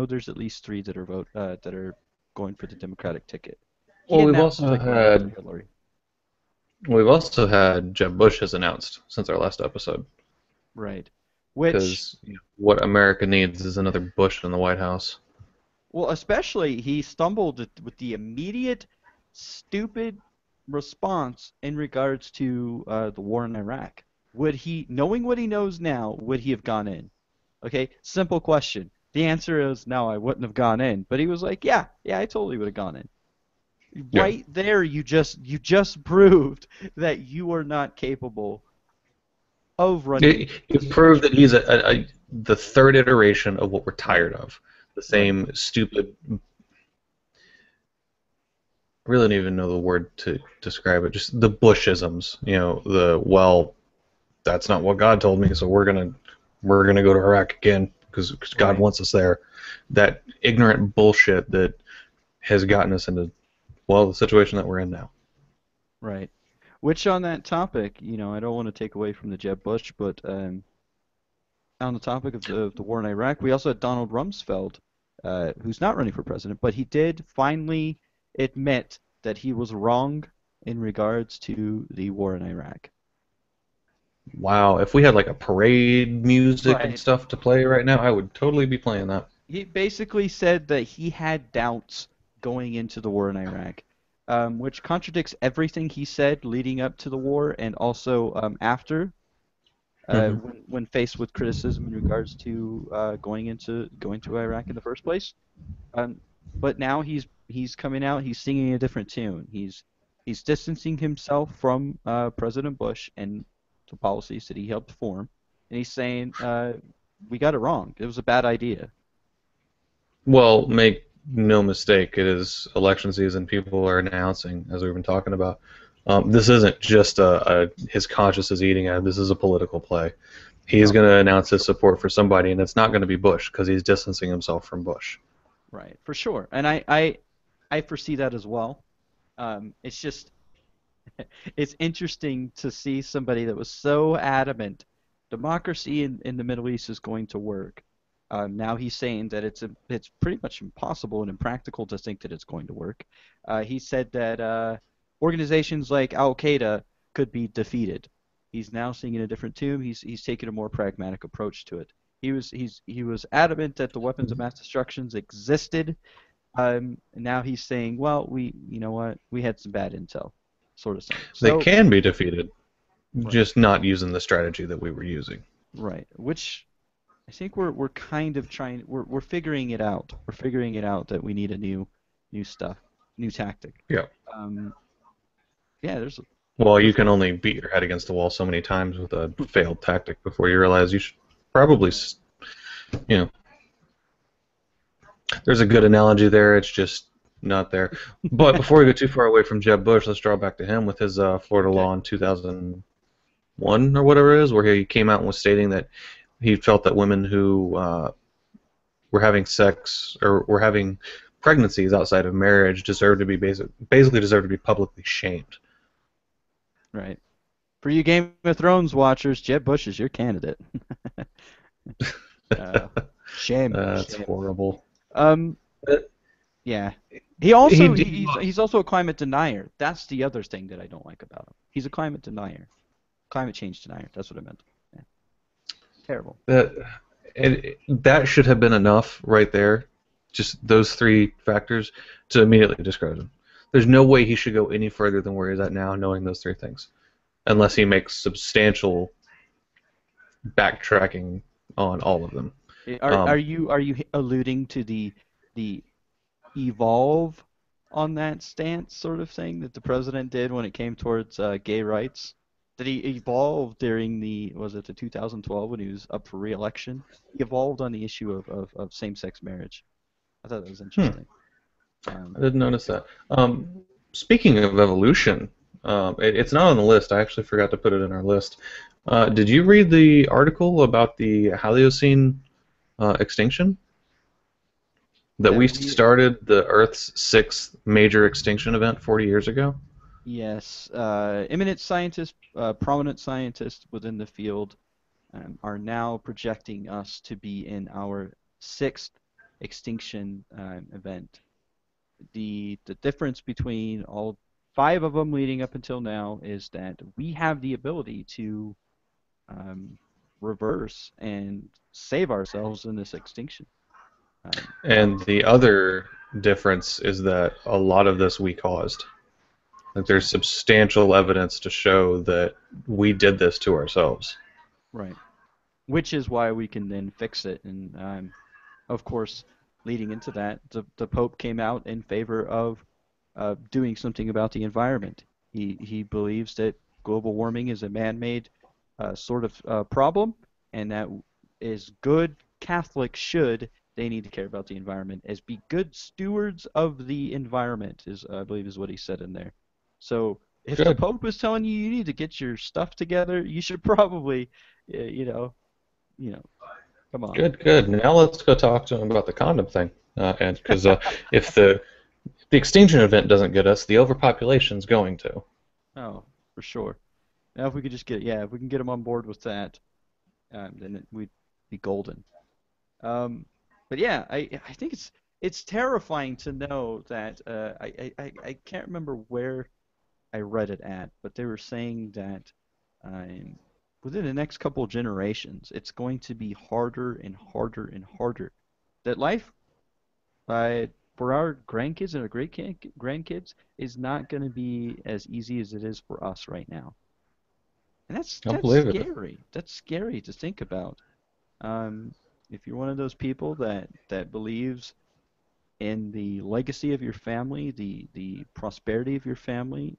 there's at least three that are going for the Democratic ticket. He well, announced like right after Hillary. we've also had Jeb Bush has announced since our last episode, Right. Which, because what America needs is another Bush in the White House. well, especially he stumbled with the immediate stupid response in regards to the war in Iraq. Would he, knowing what he knows now, would he have gone in? Okay, simple question. The answer is no, I wouldn't have gone in. But he was like, yeah, I totally would have gone in. Yeah. Right there, you just proved that you are not capable of running. It proved that he's the third iteration of what we're tired of. The Right. same stupid. I really don't even know the word to describe it. Just the Bushisms. Well, that's not what God told me, so we're gonna go to Iraq again because God Right. wants us there. That ignorant bullshit that has gotten us into, well, the situation that we're in now. Right. Which on that topic, I don't want to take away from the Jeb Bush, but on the topic of the war in Iraq, we also had Donald Rumsfeld, who's not running for president, but he did finally admit that he was wrong in regards to the war in Iraq. Wow, if we had like a parade music and Right. stuff to play right now, I would totally be playing that. He basically said that he had doubts going into the war in Iraq, which contradicts everything he said leading up to the war and also after, Hmm. when faced with criticism in regards to going to Iraq in the first place. Um, but now he's coming out. He's singing a different tune. He's distancing himself from President Bush and the policies that he helped form, and he's saying we got it wrong. It was a bad idea. Well, make no mistake, it is election season. People are announcing, as we've been talking about. This isn't just his conscience is eating at him. This is a political play. He's Oh, going to announce his support for somebody, and it's not going to be Bush because he's distancing himself from Bush. right, for sure. And I foresee that as well. It's just it's interesting to see somebody that was so adamant democracy in the Middle East is going to work. Now he's saying that it's pretty much impossible and impractical to think that it's going to work. He said that organizations like Al Qaeda could be defeated. He's now singing a different tune. He's taking a more pragmatic approach to it. He was adamant that the weapons of mass destructions existed. And now he's saying, well, you know what, we had some bad intel, sort of thing. They So, can be defeated, right, just not using the strategy that we were using. right, which I think we're kind of trying, we're figuring it out. We're figuring it out that we need a new stuff, new tactic. Yeah. Um, yeah, Well, you there's can only beat your head against the wall so many times with a failed tactic before you realize you should probably, you know, there's a good analogy there. It's just not there. But before we go too far away from Jeb Bush, let's draw back to him with his Florida okay. law in 2001 or whatever it is, where he came out and was stating that he felt that women who were having sex or were having pregnancies outside of marriage deserved to be basically deserved to be publicly shamed. Right. For you Game of Thrones watchers, Jeb Bush is your candidate. uh, shame. That's Shame. horrible. Um, Uh, yeah. He he also did. he's also a climate denier. That's the other thing that I don't like about him. He's a climate denier, climate change denier. That's what I meant. Yeah. Terrible. That that should have been enough right there. Just those three factors to immediately discredit him. There's no way he should go any further than where he's at now, knowing those three things, unless he makes substantial backtracking on all of them. Are Um, you alluding to the evolve on that stance sort of thing that the president did when it came towards gay rights? Did he evolve during was it the 2012 when he was up for re-election? He evolved on the issue of same-sex marriage. I thought that was hmm, interesting. I didn't notice that. Speaking of evolution, it's not on the list. I actually forgot to put it in our list. Did you read the article about the Holocene extinction? That we That we started the Earth's sixth major extinction event 40 years ago? Yes, eminent scientists, prominent scientists within the field are now projecting us to be in our sixth extinction event. The difference between all five of them leading up until now is that we have the ability to um, reverse and save ourselves in this extinction. And the other difference is that a lot of this we caused. Like there's substantial evidence to show that we did this to ourselves. Right. Which is why we can then fix it. And of course, leading into that, the Pope came out in favor of doing something about the environment. He believes that global warming is a man-made sort of problem, and that is good Catholics should they need to care about the environment as be good stewards of the environment is I believe is what he said in there. So if the Good, Pope is telling you you need to get your stuff together, you should probably, you know, you know, come on. good, good. Now let's go talk to him about the condom thing. And because if the extinction event doesn't get us, the overpopulation's going to. Oh, for sure. Now if we could just yeah, if we can get him on board with that, then we'd be golden. Um, but yeah, I think it's terrifying to know that I can't remember where I read it at, but they were saying that um, within the next couple of generations, it's going to be harder and harder and harder. That life uh, for our grandkids and our grandkids is not going to be as easy as it is for us right now. And I that's believe it. scary. That's scary to think about. Um, if you're one of those people that believes in the legacy of your family, the prosperity of your family,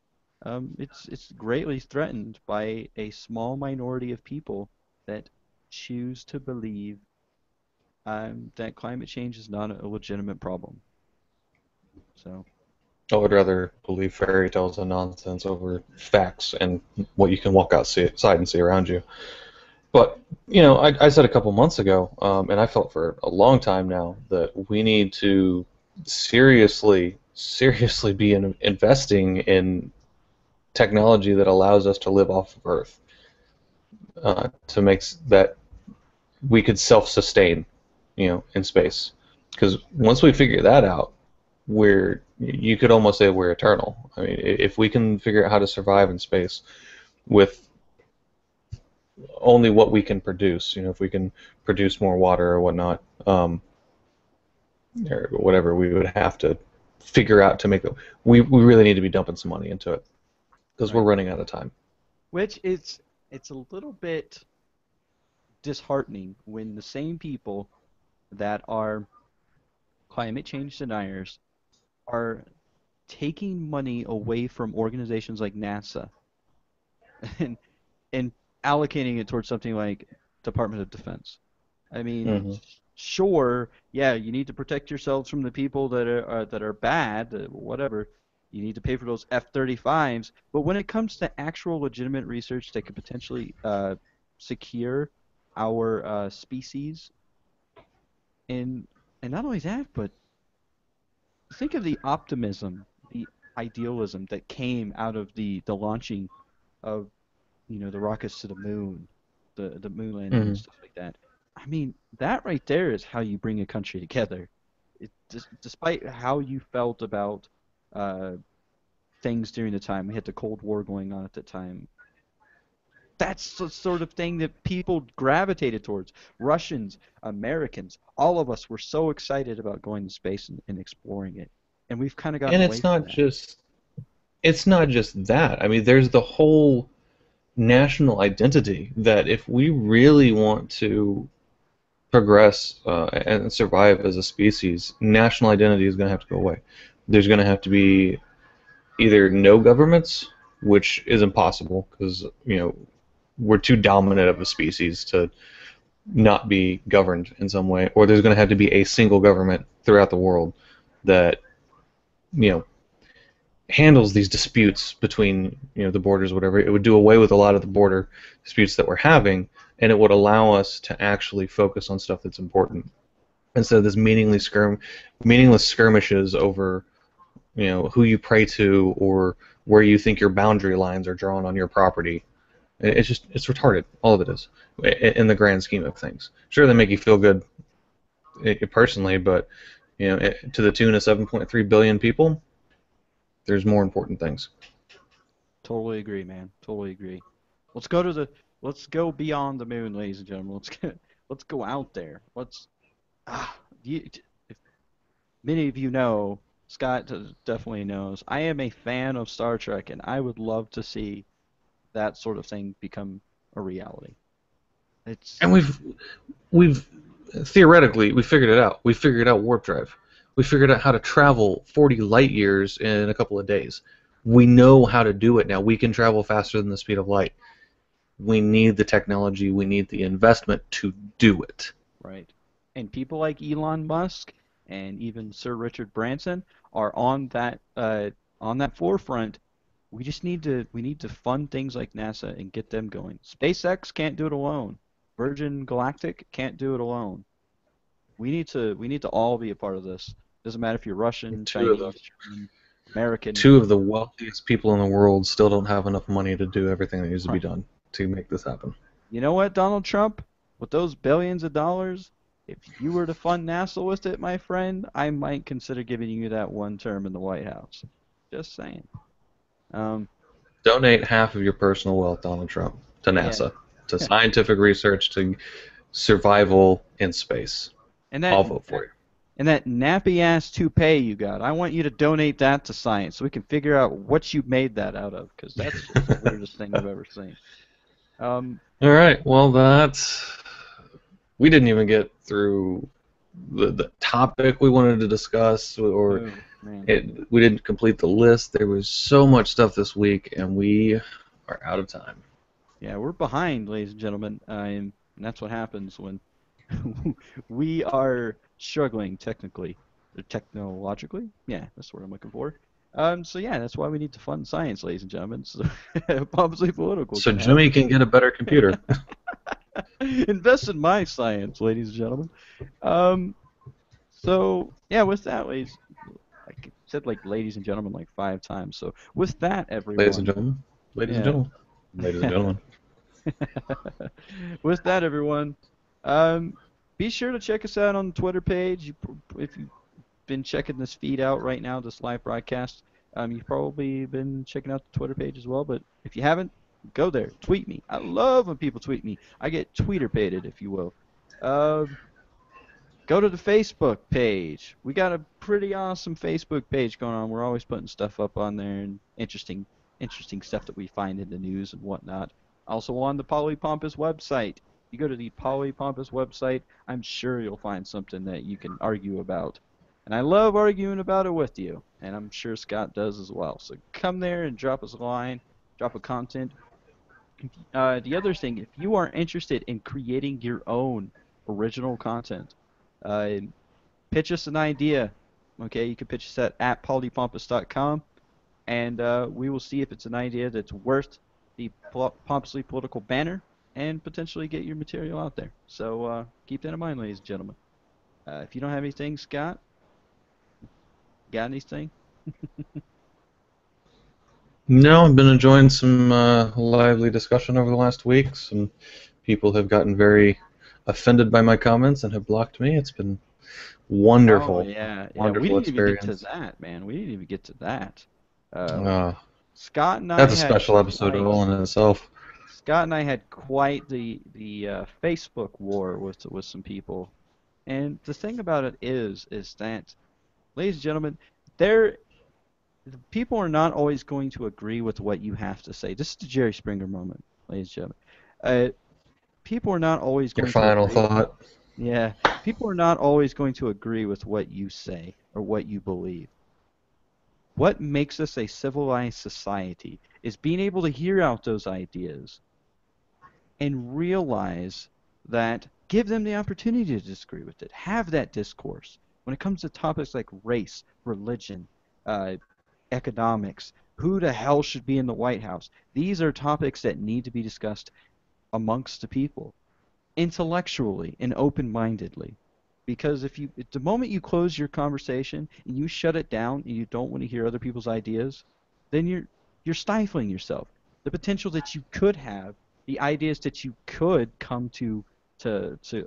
it's greatly threatened by a small minority of people that choose to believe that climate change is not a legitimate problem. So, I would rather believe fairy tales and nonsense over facts and what you can walk outside and see around you. But I said a couple months ago, and I felt for a long time now that we need to seriously be investing in technology that allows us to live off of Earth, to make that we could self-sustain, in space. Because once we figure that out, you could almost say we're eternal. I mean, if we can figure out how to survive in space with only what we can produce, if we can produce more water or whatnot, or whatever, we would have to figure out to make it. We really need to be dumping some money into it because we're right. running out of time. Which it's a little bit disheartening when the same people that are climate change deniers are taking money away from organizations like NASA and and allocating it towards something like Department of Defense. I mean, Hmm. sure, yeah, you need to protect yourselves from the people that are bad, whatever. You need to pay for those F-35s, but when it comes to actual legitimate research that could potentially secure our species, and and not only that, but think of the optimism, the idealism that came out of the launching of the rockets to the moon, the moon landing and Hmm. stuff like that. I mean, that right there is how you bring a country together. despite how you felt about uh, things during the time, we had the Cold War going on at the time. That's the sort of thing that people gravitated towards. Russians, Americans, all of us were so excited about going to space and exploring it, and we've kind of gotten And away from that. it's not just that. I mean, there's the whole national identity that if we really want to progress and survive as a species, national identity is going to have to go away. There's going to have to be either no governments, which is impossible because we're too dominant of a species to not be governed in some way, or there's going to have to be a single government throughout the world that you know handles these disputes between the borders or whatever. It would do away with a lot of the border disputes that we're having, and it would allow us to actually focus on stuff that's important instead of this meaningless skirmishes over who you pray to or where you think your boundary lines are drawn on your property. It's retarded. All of it is in the grand scheme of things. Sure, they make you feel good personally, but to the tune of 7.3 billion people, there's more important things. Totally agree, man. Totally agree. Let's go to the let's go beyond the moon, ladies and gentlemen. Let's go out there. Ah, if many of you know, Scott definitely knows. I am a fan of Star Trek, and I would love to see that sort of thing become a reality. And we've theoretically we figured it out. We figured out warp drive. We figured out how to travel 40 light years in a couple of days. We know how to do it now. We can travel faster than the speed of light. We need the technology. We need the investment to do it. Right. And people like Elon Musk and even Sir Richard Branson are on that forefront. We just need to fund things like NASA and get them going. SpaceX can't do it alone. Virgin Galactic can't do it alone. We need to all be a part of this. Doesn't matter if you're Russian, Chinese, German, American. Two of the wealthiest people in the world still don't have enough money to do everything that needs to be done to make this happen. You know what, Donald Trump? With those billions of dollars, if you were to fund NASA with it, my friend, I might consider giving you that one term in the White House. Just saying. Donate half of your personal wealth, Donald Trump, to NASA, to scientific research, to survival in space. I'll vote for you. And that nappy-ass toupee you got, I want you to donate that to science so we can figure out what you made that out of, because that's just the weirdest thing I've ever seen. All right, well, we didn't even get through the topic we wanted to discuss, or we didn't complete the list. There was so much stuff this week, and we are out of time. Yeah, we're behind, ladies and gentlemen, and that's what happens when we are struggling technically, or technologically. Yeah, that's the word I'm looking for. So yeah, that's why we need to fund science, ladies and gentlemen. So Pompously Political. So Jimmy can get a better computer. Invest in my science, ladies and gentlemen. So yeah, with that, ladies, I said like ladies and gentlemen like 5 times. So with that, everyone. Ladies and gentlemen. Ladies and gentlemen. Ladies and gentlemen. With that, everyone. Be sure to check us out on the Twitter page. If you've been checking this feed out right now, this live broadcast, you've probably been checking out the Twitter page as well. But if you haven't, go there. Tweet me. I love when people tweet me. I get tweeter-pated, if you will. Go to the Facebook page. We got a pretty awesome Facebook page going on. We're always putting stuff up on there and interesting stuff that we find in the news and whatnot. Also on the Polypompous website. You go to the Polypompous website, I'm sure you'll find something that you can argue about. And I love arguing about it with you, and I'm sure Scott does as well. So come there and drop us a line, drop a comment. The other thing, if you are interested in creating your own original content, pitch us an idea. Okay, you can pitch us at polypompous.com, and we will see if it's an idea that's worth the Pompously Political banner, and potentially get your material out there. So keep that in mind, ladies and gentlemen. If you don't have anything, Scott, got anything? No, I've been enjoying some lively discussion over the last week. Some people have gotten very offended by my comments and have blocked me. It's been Oh Wonderful, yeah, yeah. We wonderful didn't even get to experience. that, man. We didn't even get to that. Uh, Uh, Scott and I that's a had special episode quite all in itself. Scott and I had quite the Facebook war with some people. And the thing about it is that, ladies and gentlemen, there people are not always going to agree with what you have to say. This is the Jerry Springer moment, ladies and gentlemen. Uh, people are not always Your going to final agree. thought. Yeah, people are not always going to agree with what you say or what you believe. What makes us a civilized society is being able to hear out those ideas and realize that give them the opportunity to disagree with it. Have that discourse. When it comes to topics like race, religion, uh, economics, who the hell should be in the White House, these are topics that need to be discussed amongst the people intellectually and open-mindedly. Because if the moment you close your conversation and you shut it down and you don't want to hear other people's ideas, then you're stifling yourself. The potential that you could have, the ideas that you could come to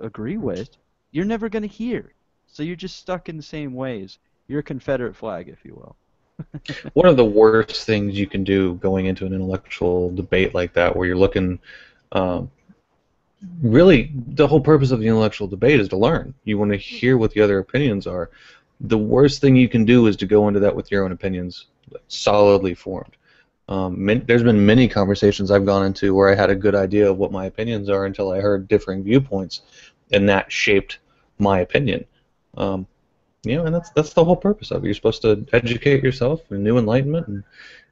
agree with, you're never going to hear. So you're just stuck in the same ways. You're a Confederate flag, if you will. One of the worst things you can do going into an intellectual debate like that, where you're looking, um, really, the whole purpose of the intellectual debate is to learn. You want to hear what the other opinions are. The worst thing you can do is to go into that with your own opinions solidly formed. There's been many conversations I've gone into where I had a good idea of what my opinions are until I heard differing viewpoints, and that shaped my opinion. Um, and that's the whole purpose of it. You're supposed to educate yourself in new enlightenment and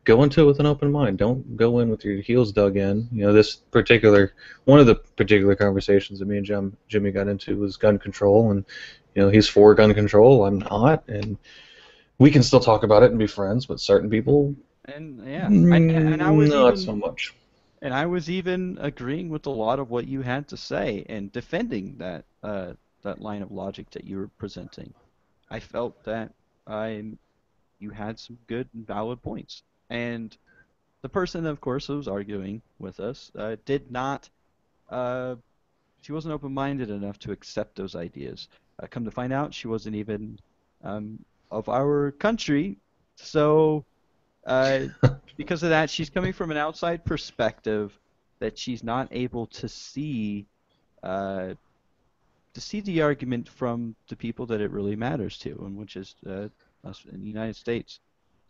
go into it with an open mind. Don't go in with your heels dug in. One of the particular conversations that me and Jimmy got into was gun control, and he's for gun control. I'm not, and we can still talk about it and be friends. But certain people, And yeah, and I was not even so much. And I was even agreeing with a lot of what you had to say and defending that line of logic that you were presenting. I felt that I you had some good and valid points. And the person, of course, who was arguing with us did not. Uh, she wasn't open-minded enough to accept those ideas. Come to find out, she wasn't even of our country. So uh, because of that, she's coming from an outside perspective that she's not able uh, to see the argument from the people that it really matters to, and which is us in the United States.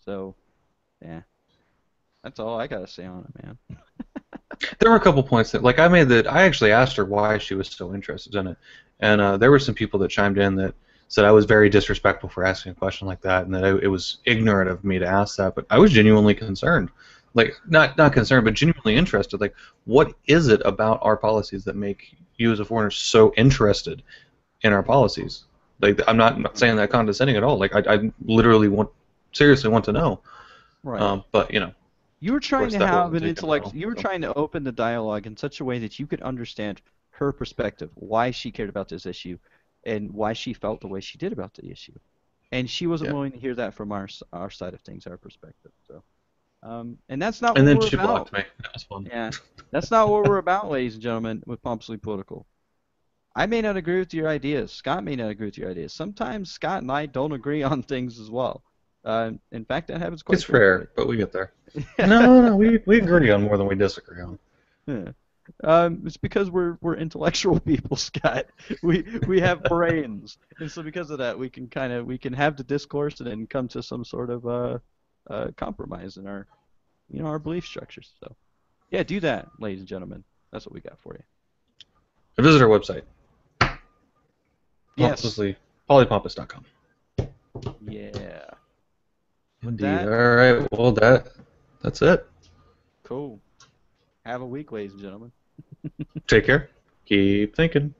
So, yeah, that's all I gotta say on it, man. There were a couple points that, like, I actually asked her why she was so interested in it, and there were some people that chimed in that said I was very disrespectful for asking a question like that, and that it was ignorant of me to ask that. But I was genuinely concerned, like not concerned, but genuinely interested. Like, what is it about our policies that make you as a foreigner so interested in our policies? Like, I'm not saying that condescending at all. Like, I literally seriously want to know. Right. But You were of trying course, to that have wasn't an taken intellect. well. You were So. trying to open the dialogue in such a way that you could understand her perspective, why she cared about this issue, and why she felt the way she did about the issue. And she wasn't Yeah. willing to hear that from our side of things, our perspective. So, and that's not And what then we're she about. blocked me. That was fun. Yeah, that's not what we're about, ladies and gentlemen, with Pompously Political. I may not agree with your ideas. Scott may not agree with your ideas. Sometimes Scott and I don't agree on things as well. In fact, that happens quite It's rare, frequently. but we get there. No, we agree on more than we disagree on. Yeah. It's because we're intellectual people, Scott. We have brains, and so because of that, we can have the discourse and then come to some sort of compromise in our our belief structures. So yeah, do that, ladies and gentlemen. That's what we got for you. Visit our website, Yes. polypompous.com. Yeah. With Indeed. that, All right. Well, that's it. cool. Have a week, ladies and gentlemen. Take care. Keep thinking.